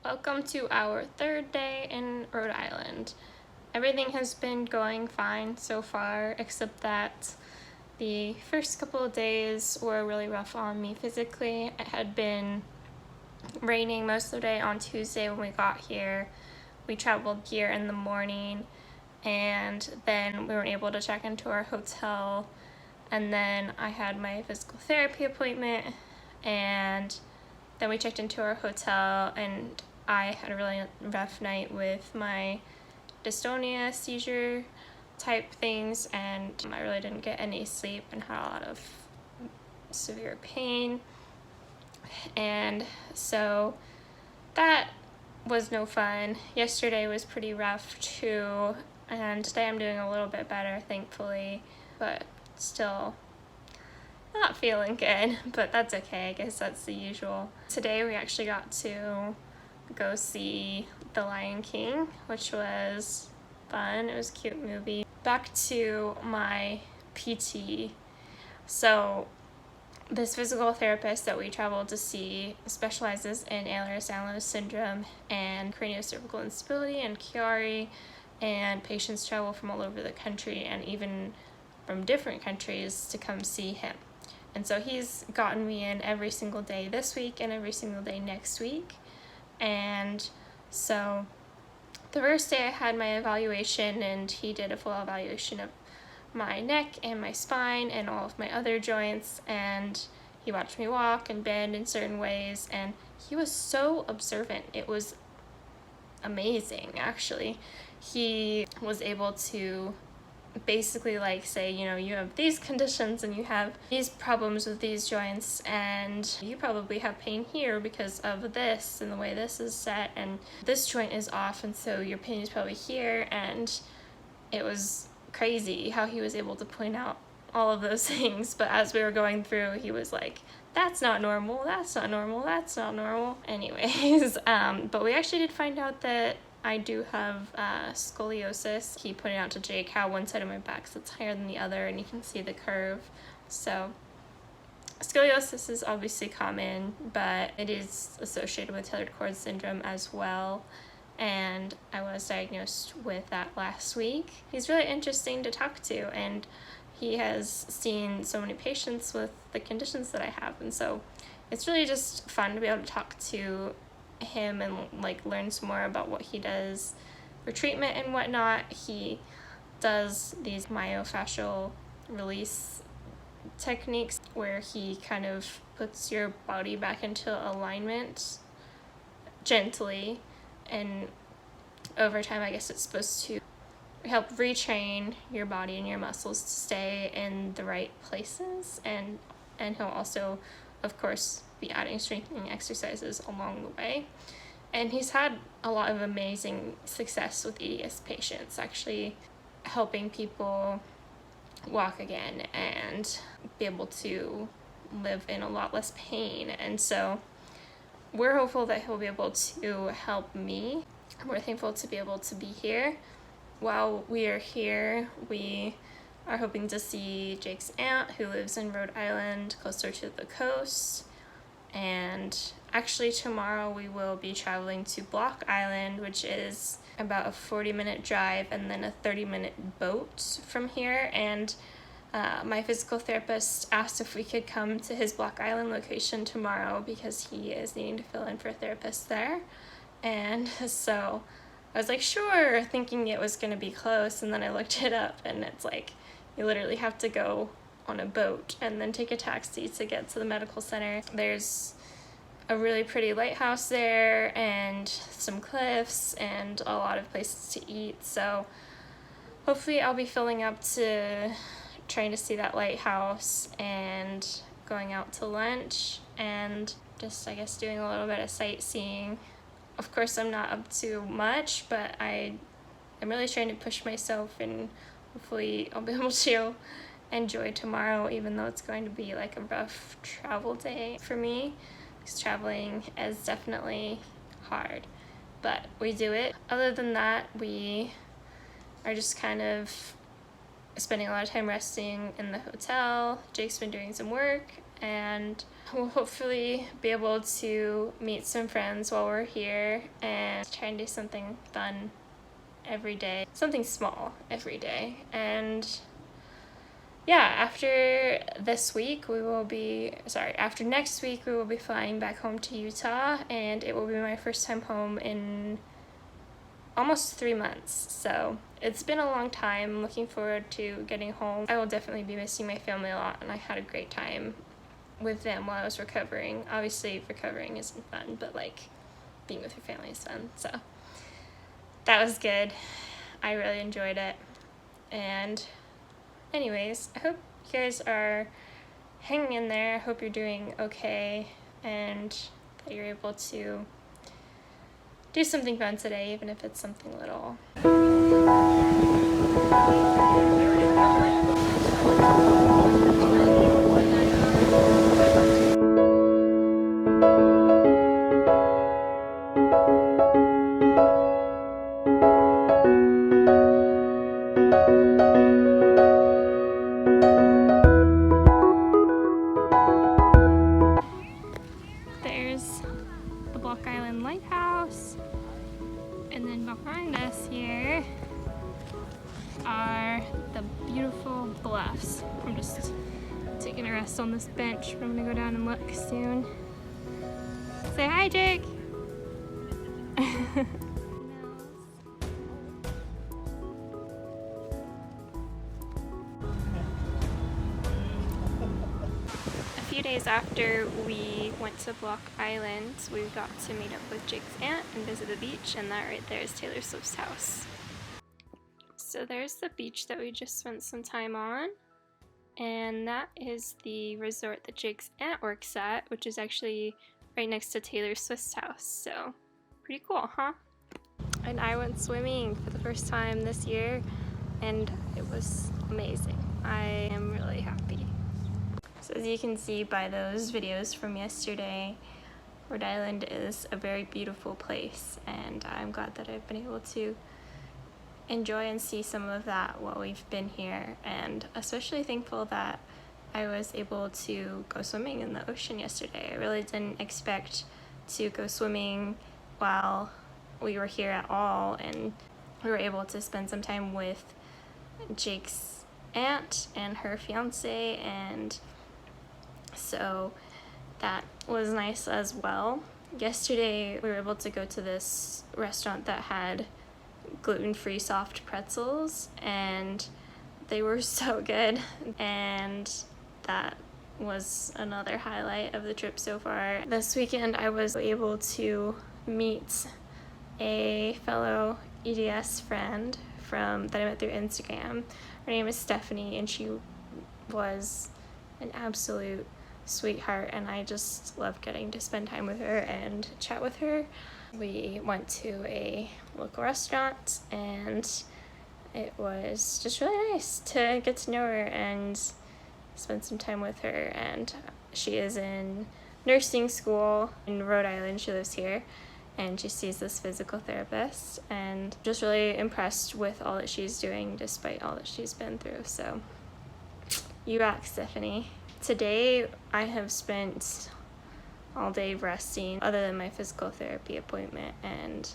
Welcome to our third day in Rhode Island. Everything has been going fine so far, except that the first couple of days were really rough on me physically. It had been raining most of the day on Tuesday when we got here. We traveled here in the morning, and then we weren't able to check into our hotel. And then I had my physical therapy appointment, and then we checked into our hotel, and I had a really rough night with my dystonia seizure type things, and I really didn't get any sleep and had a lot of severe pain. And so that was no fun. Yesterday was pretty rough too, and today I'm doing a little bit better, thankfully, but still not feeling good, but that's okay. I guess that's the usual. Today we actually got to go see The Lion King, which was fun. It was a cute movie. Back to my PT. So this physical therapist that we traveled to see specializes in Ehlers-Danlos syndrome and craniocervical instability and chiari, and patients travel from all over the country and even from different countries to come see him. And so he's gotten me in every single day this week and every single day next week. And so the first day I had my evaluation, and he did a full evaluation of my neck and my spine and all of my other joints, and he watched me walk and bend in certain ways, and he was so observant. It was amazing, actually. He was able to basically say, you have these conditions and you have these problems with these joints, and you probably have pain here because of this and the way this is set, and this joint is off, and so your pain is probably here. And it was crazy how he was able to point out all of those things. But as we were going through, he was like, that's not normal, that's not normal, that's not normal. Anyways, but we actually did find out that I do have scoliosis. He pointed out to Jake how one side of my back sits higher than the other, and you can see the curve. So scoliosis is obviously common, but it is associated with tethered cord syndrome as well, and I was diagnosed with that last week. He's really interesting to talk to, and he has seen so many patients with the conditions that I have, and so it's really just fun to be able to talk to him and learn some more about what he does for treatment and whatnot. He does these myofascial release techniques where he kind of puts your body back into alignment gently, and over time I guess it's supposed to help retrain your body and your muscles to stay in the right places, and he'll also of course be adding strengthening exercises along the way. And he's had a lot of amazing success with EDS patients, actually helping people walk again and be able to live in a lot less pain. And so we're hopeful that he'll be able to help me. We're thankful to be able to be here. While we are here, we are hoping to see Jake's aunt, who lives in Rhode Island, closer to the coast. And actually tomorrow we will be traveling to Block Island, which is about a 40-minute drive and then a 30-minute boat from here. And my physical therapist asked if we could come to his Block Island location tomorrow because he is needing to fill in for a therapist there. And so I was like, sure, thinking it was going to be close, and then I looked it up, and it's like you literally have to go on a boat and then take a taxi to get to the medical center. There's a really pretty lighthouse there and some cliffs and a lot of places to eat, so hopefully I'll be filling up to trying to see that lighthouse and going out to lunch and just I guess doing a little bit of sightseeing. Of course I'm not up to much, but I'm really trying to push myself, and hopefully I'll be able to enjoy tomorrow, even though it's going to be a rough travel day for me, because traveling is definitely hard, but we do it. Other than that, we are just kind of spending a lot of time resting in the hotel. Jake's been doing some work, and we'll hopefully be able to meet some friends while we're here and try and do something fun every day, something small every day. And yeah, after next week we will be flying back home to Utah, and it will be my first time home in almost 3 months. So it's been a long time. I'm looking forward to getting home. I will definitely be missing my family a lot, and I had a great time with them while I was recovering. Obviously recovering isn't fun, but like being with your family is fun. So that was good. I really enjoyed it. And anyways, I hope you guys are hanging in there. I hope you're doing okay and that you're able to do something fun today, even if it's something little. There's the Block Island Lighthouse, and then behind us here are the beautiful bluffs. I'm just taking a rest on this bench. I'm gonna go down and look soon. Say hi, Jake! A few days after we went to Block Island, we got to meet up with Jake's aunt and visit the beach, and that right there is Taylor Swift's house. So there's the beach that we just spent some time on, and that is the resort that Jake's aunt works at, which is actually right next to Taylor Swift's house. So pretty cool, huh? And I went swimming for the first time this year, and it was amazing. I am really happy. So as you can see by those videos from yesterday, Rhode Island is a very beautiful place, and I'm glad that I've been able to enjoy and see some of that while we've been here, and especially thankful that I was able to go swimming in the ocean yesterday. I really didn't expect to go swimming while we were here at all, and we were able to spend some time with Jake's aunt and her fiance, and so that was nice as well. Yesterday we were able to go to this restaurant that had gluten-free soft pretzels, and they were so good, and that was another highlight of the trip so far. This weekend I was able to meet a fellow EDS friend that I met through Instagram. Her name is Stephanie, and she was an absolute sweetheart, and I just loved getting to spend time with her and chat with her. We went to a local restaurant, and it was just really nice to get to know her and spend some time with her. And she is in nursing school in Rhode Island. She lives here, and she sees this physical therapist, and just really impressed with all that she's doing despite all that she's been through. So you rock, Stephanie. Today I have spent all day resting other than my physical therapy appointment, and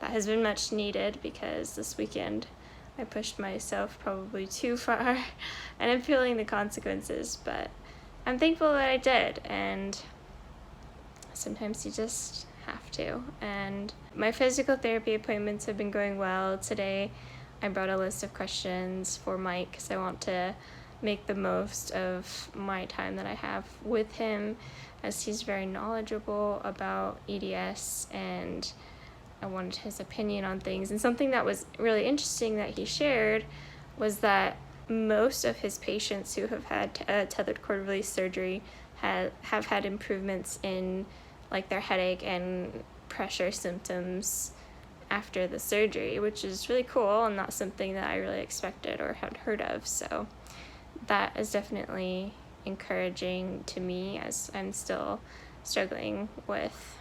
that has been much needed because this weekend I pushed myself probably too far and I'm feeling the consequences, but I'm thankful that I did, and sometimes you just have to. And my physical therapy appointments have been going well. Today I brought a list of questions for Mike because I want to make the most of my time that I have with him, as he's very knowledgeable about EDS, and I wanted his opinion on things. And something that was really interesting that he shared was that most of his patients who have had tethered cord release surgery have had improvements in like their headache and pressure symptoms after the surgery, which is really cool and not something that I really expected or had heard of. So that is definitely encouraging to me, as I'm still struggling with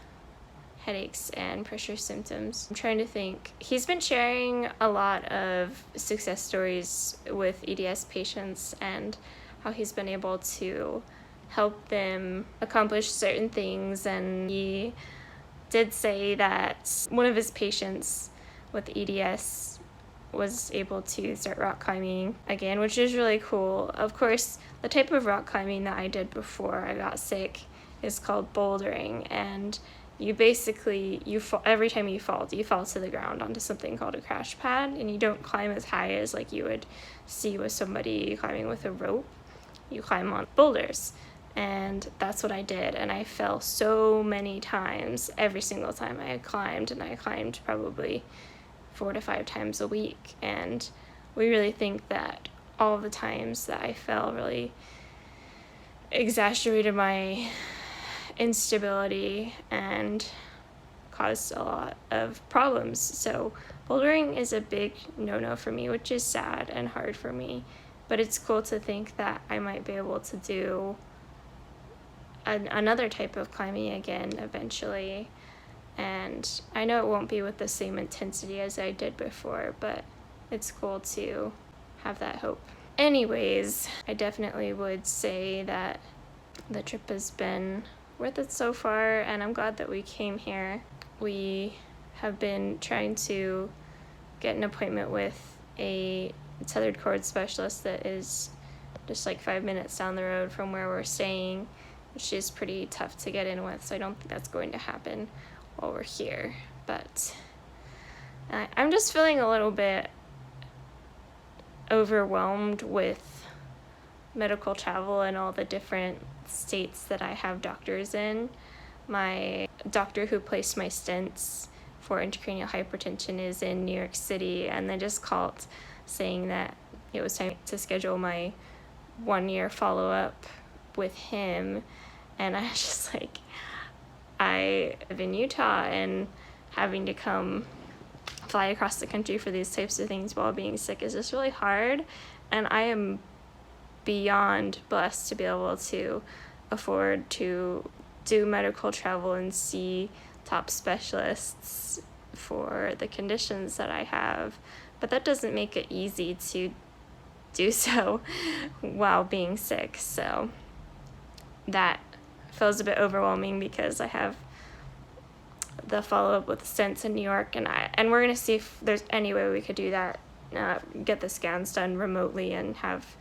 headaches and pressure symptoms. I'm trying to think. He's been sharing a lot of success stories with EDS patients and how he's been able to help them accomplish certain things. And he did say that one of his patients with EDS was able to start rock climbing again, which is really cool. Of course, the type of rock climbing that I did before I got sick is called bouldering, and you basically, fall, every time you fall to the ground onto something called a crash pad, and you don't climb as high as like you would see with somebody climbing with a rope. You climb on boulders, and that's what I did, and I fell so many times every single time I had climbed, and I climbed probably 4 to 5 times a week. And we really think that all the times that I fell really exaggerated my instability and caused a lot of problems. So bouldering is a big no-no for me, which is sad and hard for me, but it's cool to think that I might be able to do another type of climbing again eventually. And I know it won't be with the same intensity as I did before, but it's cool to have that hope. Anyways, I definitely would say that the trip has been worth it so far, and I'm glad that we came here. We have been trying to get an appointment with a tethered cord specialist that is just like 5 minutes down the road from where we're staying, which is pretty tough to get in with, so I don't think that's going to happen while we're here. But I'm just feeling a little bit overwhelmed with medical travel and all the different states that I have doctors in. My doctor who placed my stents for intracranial hypertension is in New York City, and they just called saying that it was time to schedule my 1-year follow-up with him. And I was just like, I live in Utah, and having to come fly across the country for these types of things while being sick is just really hard. And I am beyond blessed to be able to afford to do medical travel and see top specialists for the conditions that I have. But that doesn't make it easy to do so while being sick. So that feels a bit overwhelming because I have the follow-up with stents in New York, and we're going to see if there's any way we could do that, get the scans done remotely and have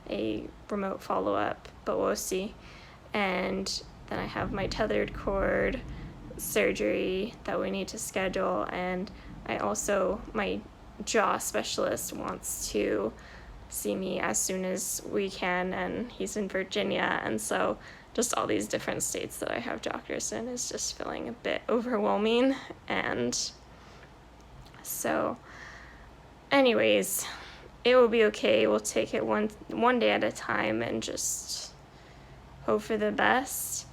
a remote follow-up, but we'll see. And then I have my tethered cord surgery that we need to schedule, and I also, my jaw specialist wants to see me as soon as we can, and he's in Virginia, and so just all these different states that I have doctors in is just feeling a bit overwhelming. And so anyways, it will be okay. We'll take it one day at a time and just hope for the best.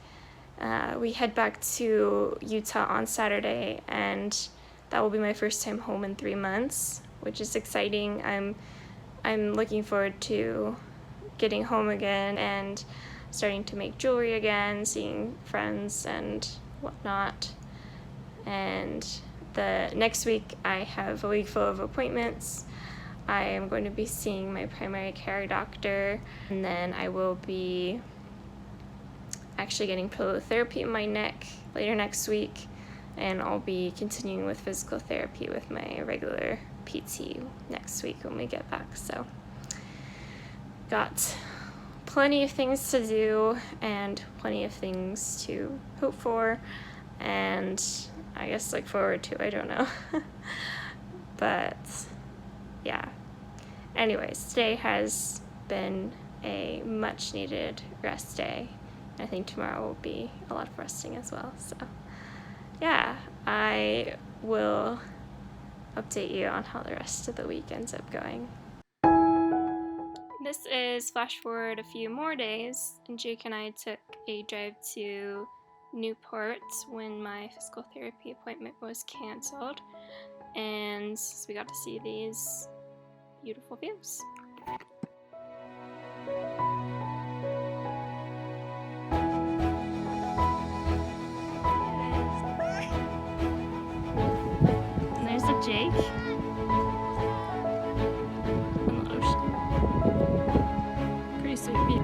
We head back to Utah on Saturday, and that will be my first time home in 3 months, which is exciting. I'm looking forward to getting home again and starting to make jewelry again, seeing friends and whatnot. And the next week I have a week full of appointments. I am going to be seeing my primary care doctor, and then I will be actually getting pillow therapy in my neck later next week, and I'll be continuing with physical therapy with my regular PT next week when we get back. So got plenty of things to do and plenty of things to hope for, and I guess look forward to, I don't know. But yeah, anyways, today has been a much needed rest day. I think tomorrow will be a lot of resting as well. So yeah, I will update you on how the rest of the week ends up going. This is flash forward a few more days, and Jake and I took a drive to Newport when my physical therapy appointment was canceled, and so we got to see these beautiful views. And there's a Jake. Sweet view.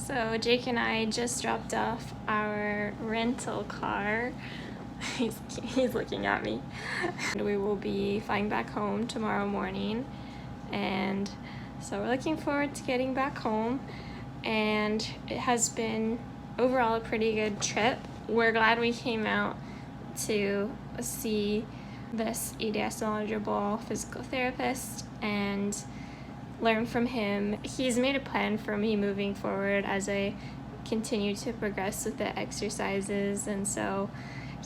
So Jake and I just dropped off our rental car. He's looking at me. And we will be flying back home tomorrow morning. And so we're looking forward to getting back home. And it has been overall a pretty good trip. We're glad we came out to see this EDS knowledgeable physical therapist and learn from him. He's made a plan for me moving forward as I continue to progress with the exercises, and so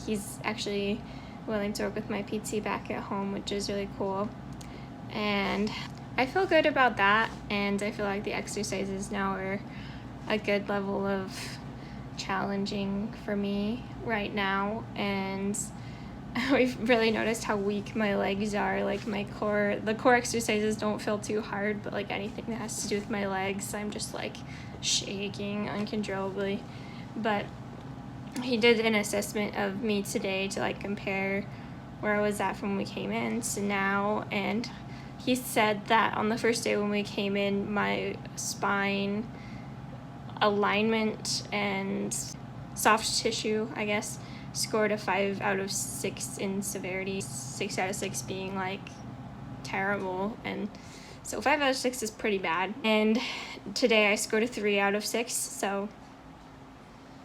he's actually willing to work with my PT back at home, which is really cool. And I feel good about that, and I feel like the exercises now are a good level of challenging for me right now, and we've really noticed how weak my legs are. Like the core exercises don't feel too hard, but like anything that has to do with my legs, I'm just like shaking uncontrollably. But he did an assessment of me today to like compare where I was at from when we came in to now, and he said that on the first day when we came in, my spine alignment and soft tissue, I guess, scored a 5 out of 6 in severity, 6 out of 6 being like terrible, and so 5 out of 6 is pretty bad. And today I scored a 3 out of 6, so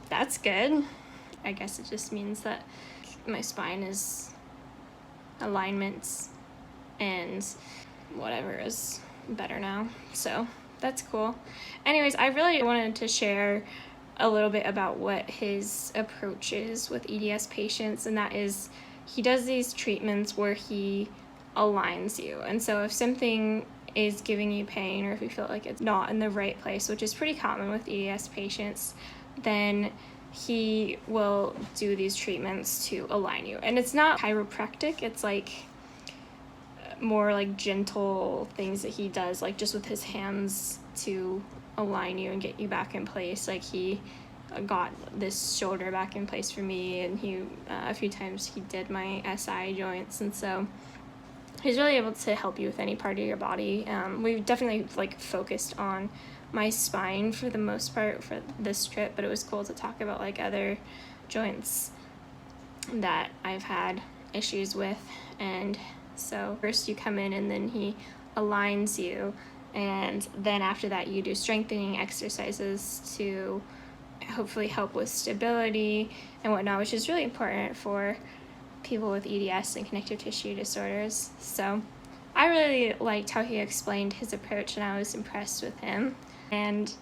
that's good. I guess it just means that my spine is alignments and whatever is better now, so that's cool. Anyways, I really wanted to share a little bit about what his approach is with EDS patients, and that is he does these treatments where he aligns you. And so if something is giving you pain, or if you feel like it's not in the right place, which is pretty common with EDS patients, then he will do these treatments to align you. And it's not chiropractic, it's like more like gentle things that he does, like just with his hands to align you and get you back in place. Like he got this shoulder back in place for me, and he a few times he did my SI joints, and so he's really able to help you with any part of your body. We've definitely like focused on my spine for the most part for this trip, but it was cool to talk about like other joints that I've had issues with. And so first you come in and then he aligns you, and then after that you do strengthening exercises to hopefully help with stability and whatnot, which is really important for people with EDS and connective tissue disorders. So I really liked how he explained his approach, and I was impressed with him. And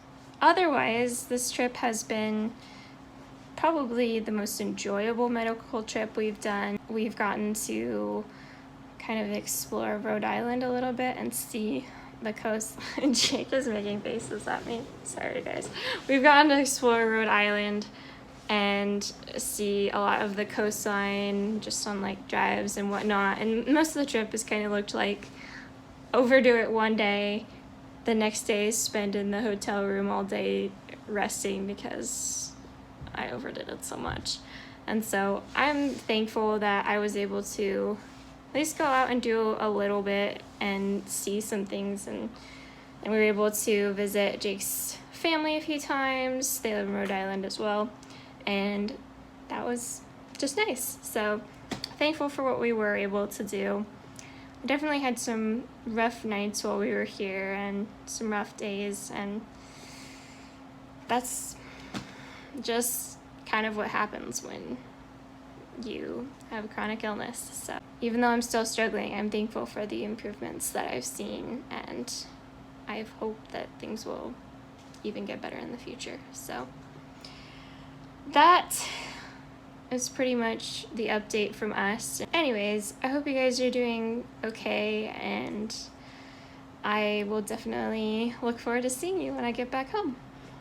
otherwise, this trip has been probably the most enjoyable medical trip we've done. We've gotten to kind of explore Rhode Island a little bit and see the coast. And Jake is making faces at me. Sorry, guys. We've gotten to explore Rhode Island and see a lot of the coastline just on like drives and whatnot. And most of the trip has kind of looked like overdo it one day, the next day spend in the hotel room all day resting because I overdid it so much. And so I'm thankful that I was able to at least go out and do a little bit and see some things, and we were able to visit Jake's family a few times. They live in Rhode Island as well, and that was just nice. So thankful for what we were able to do. I definitely had some rough nights while we were here and some rough days, and that's just kind of what happens when you have a chronic illness. So even though I'm still struggling, I'm thankful for the improvements that I've seen, and I have hope that things will even get better in the future. So that is pretty much the update from us. Anyways, I hope you guys are doing okay, and I will definitely look forward to seeing you when I get back home.